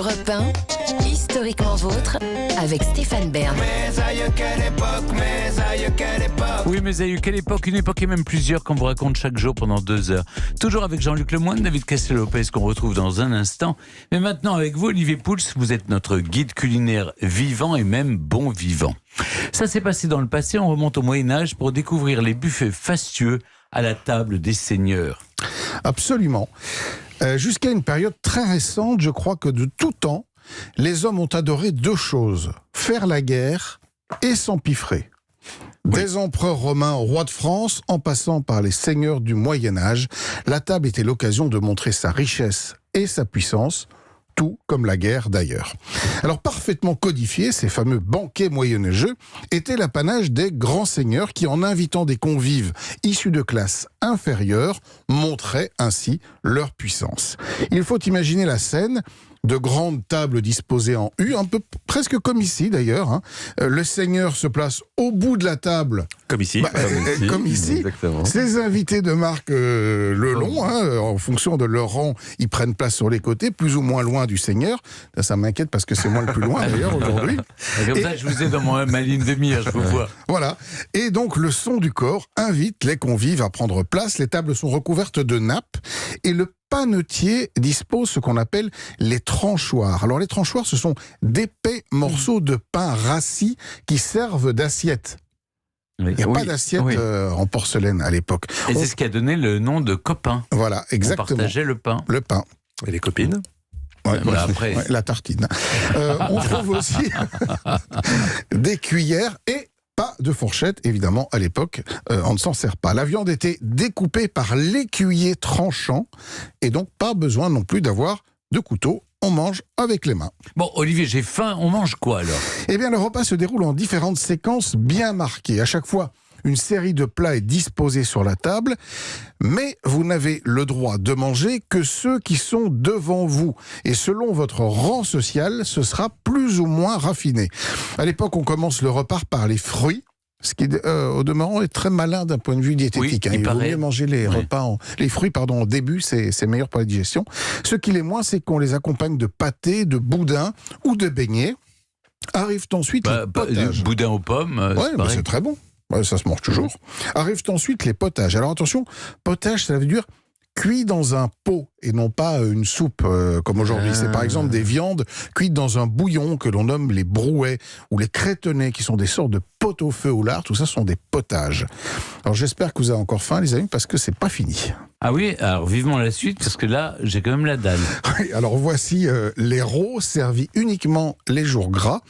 Europe 1, historiquement vôtre, avec Stéphane Bern. Mes aïeux, quelle époque, mes aïeux, quelle époque. Oui, mes aïeux, quelle époque, une époque et même plusieurs qu'on vous raconte chaque jour pendant 2 heures. Toujours avec Jean-Luc Lemoyne, David Castel-Lopez qu'on retrouve dans un instant. Mais maintenant avec vous, Olivier Pouls, vous êtes notre guide culinaire vivant et même bon vivant. Ça s'est passé dans le passé, on remonte au Moyen-Âge pour découvrir les buffets fastueux à la table des seigneurs. Absolument. Jusqu'à une période très récente, je crois que de tout temps, les hommes ont adoré 2 choses, faire la guerre et s'empiffrer. Des empereurs romains aux rois de France, en passant par les seigneurs du Moyen-Âge, la table était l'occasion de montrer sa richesse et sa puissance, tout comme la guerre d'ailleurs. Alors parfaitement codifiés, ces fameux banquets moyenâgeux étaient l'apanage des grands seigneurs qui, en invitant des convives issus de classes inférieures, montraient ainsi leur puissance. Il faut imaginer la scène, de grandes tables disposées en U, un peu presque comme ici d'ailleurs. Le seigneur se place au bout de la table. Comme ici. Comme ici. Exactement. Ses invités de marque le long, en fonction de leur rang, ils prennent place sur les côtés, plus ou moins loin du seigneur. Ça m'inquiète parce que c'est moi le plus loin d'ailleurs aujourd'hui. Comme ça, je vous ai dans ma ligne de mire, je vous vois. Voilà. Et donc le son du corps invite les convives à prendre place. Les tables sont recouvertes de nappes et le panetier dispose ce qu'on appelle les tranchoirs. Alors les tranchoirs, ce sont d'épais morceaux de pain rassis qui servent d'assiette. Oui. Il n'y a pas d'assiette en porcelaine à l'époque. Et c'est ce qui a donné le nom de copain. Voilà, exactement. On partageait le pain. Le pain. Et les copines Après. La tartine. On trouve aussi des cuillères et pas de fourchette, évidemment, à l'époque, on ne s'en sert pas. La viande était découpée par l'écuyer tranchant, et donc pas besoin non plus d'avoir de couteau, on mange avec les mains. Bon, Olivier, j'ai faim, on mange quoi alors ? Eh bien, le repas se déroule en différentes séquences bien marquées. À chaque fois, une série de plats est disposée sur la table, mais vous n'avez le droit de manger que ceux qui sont devant vous. Et selon votre rang social, ce sera plus ou moins raffiné. À l'époque, on commence le repas par les fruits, ce qui, au demeurant, est très malin d'un point de vue diététique. Oui, il vaut paraît. mieux manger les fruits au début, c'est meilleur pour la digestion. Ce qui l'est moins, c'est qu'on les accompagne de pâtés, de boudins ou de beignets. Arrivent ensuite les potages. Du boudin aux pommes, C'est très bon. Ouais, ça se mange toujours. Arrivent ensuite les potages. Alors attention, potage, ça veut dire cuit dans un pot et non pas une soupe comme aujourd'hui. C'est par exemple des viandes cuites dans un bouillon que l'on nomme les brouets ou les crétenais, qui sont des sortes de pot-au-feu au lard. Tout ça sont des potages. Alors j'espère que vous avez encore faim, les amis, parce que c'est pas fini. Ah oui, alors vivement la suite, parce que là, j'ai quand même la dalle. Oui, alors voici les rots servis uniquement les jours gras.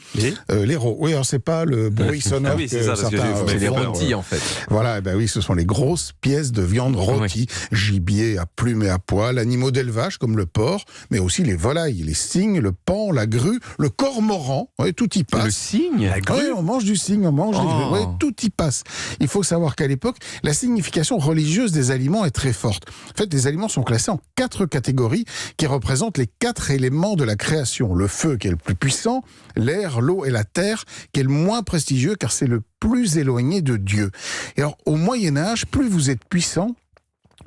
Les rots, oui, alors c'est pas le bruit sonore oui, c'est ça, parce que certains c'est les font, rôtis en fait. Voilà, eh ben oui, ce sont les grosses pièces de viande rôtie, gibier à plumes et à poil, animaux d'élevage comme le porc, mais aussi les volailles, les cygnes, le paon, la grue, le cormoran, ouais, tout y passe. Le cygne, la grue. Oui, on mange du cygne, on mange des grues, ouais, tout y passe. Il faut savoir qu'à l'époque, la signification religieuse des aliments est très forte. En fait, les aliments sont classés en 4 catégories qui représentent les 4 éléments de la création. Le feu qui est le plus puissant, l'air, l'eau et la terre qui est le moins prestigieux car c'est le plus éloigné de Dieu. Et alors, au Moyen-Âge, plus vous êtes puissant,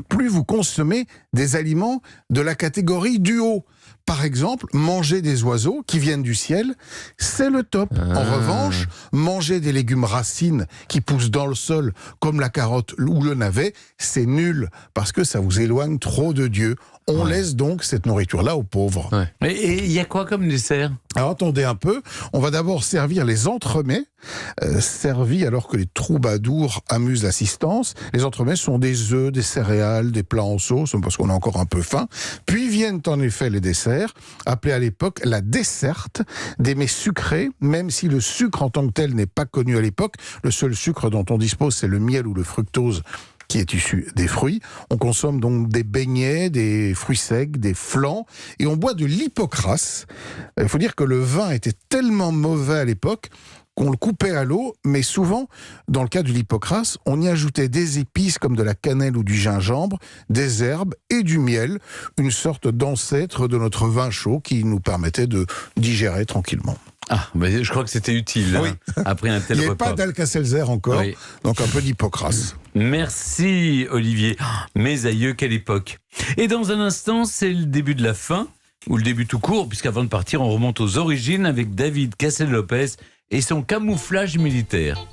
plus vous consommez des aliments de la catégorie du haut. Par exemple, manger des oiseaux qui viennent du ciel, c'est le top. En revanche, manger des légumes racines qui poussent dans le sol, comme la carotte ou le navet, c'est nul, parce que ça vous éloigne trop de Dieu. On laisse donc cette nourriture-là aux pauvres. Ouais. Et il y a quoi comme dessert ? Alors attendez un peu, on va d'abord servir les entremets, servis alors que les troubadours amusent l'assistance. Les entremets sont des œufs, des céréales, des plats en sauce, parce qu'on a encore un peu faim. Puis viennent en effet les desserts, appelés à l'époque la desserte, des mets sucrés, même si le sucre en tant que tel n'est pas connu à l'époque. Le seul sucre dont on dispose, c'est le miel ou le fructose, qui est issu des fruits. On consomme donc des beignets, des fruits secs, des flans, et on boit de l'hypocras. Il faut dire que le vin était tellement mauvais à l'époque qu'on le coupait à l'eau, mais souvent, dans le cas de l'hypocras, on y ajoutait des épices comme de la cannelle ou du gingembre, des herbes et du miel, une sorte d'ancêtre de notre vin chaud qui nous permettait de digérer tranquillement. Ah, mais je crois que c'était utile, Oui. après un tel Il n'y avait repas. pas d'Alka-Seltzer encore, Oui. donc un peu d'hypocras. Merci Olivier. Mes aïeux, quelle époque. Et dans un instant, c'est le début de la fin. ou le début tout court, puisqu'avant de partir, on remonte aux origines avec David Castel-Lopez et son camouflage militaire.